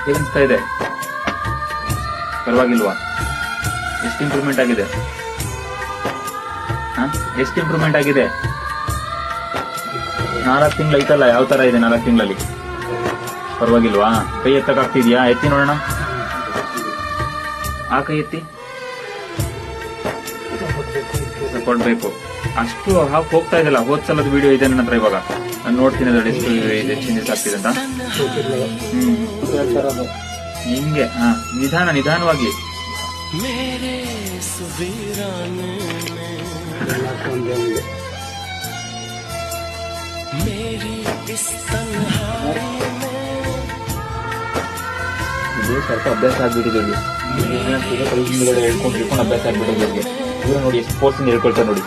ಹೇಗನ್ಸ್ತಾ ಇದೆ? ಪರವಾಗಿಲ್ವಾ? ಎಷ್ಟು ಇಂಪ್ರೂವ್ಮೆಂಟ್ ಆಗಿದೆ? ಎಷ್ಟು ಇಂಪ್ರೂವ್ಮೆಂಟ್ ಆಗಿದೆ? 4 ತಿಂಗಳು ಐತಲ್ಲ, ಯಾವ ತರ ಇದೆ 4 ತಿಂಗಳಲ್ಲಿ? ಪರವಾಗಿಲ್ವಾ? ಕೈ ಎತ್ತಕ್ಕಾಗ್ತಿದ್ಯಾ? ಎತ್ತಿ ನೋಡೋಣ. ಆ ಕೈ ಎತ್ತಿ. ಸಪೋರ್ಟ್ ಬೇಕು. ಅಷ್ಟು ಹಾಕ್ ಹೋಗ್ತಾ ಇದೆಲ್ಲ. ಹೋದ್ ಸಲದ ವಿಡಿಯೋ ಇದೆ ನನ್ನ ಹತ್ರ ಇವಾಗ. ನಾನು ನೋಡ್ತೀನಿ ಅದ್ರಲ್ಲಿ ಎಷ್ಟು ಇದೆ ಚೇಂಜಸ್ ಆಗ್ತಿದೆ ಅಂತ. ಹಿಂಗೆ ನಿಧಾನವಾಗಿ. ಇದು ಸ್ವಲ್ಪ ಅಭ್ಯಾಸ ಆಗ್ಬಿಟ್ಟಿದೆ. ಹೇಳ್ಕೊಂಡು ಅಭ್ಯಾಸ ಆಗ್ಬಿಟ್ಟಿದೆ. ಇವ್ರು ನೋಡಿ ಎಷ್ಟು ಸ್ಪೋರ್ಟ್ಸ್ ಹೇಳ್ಕೊಳ್ತಾರೆ ನೋಡಿ.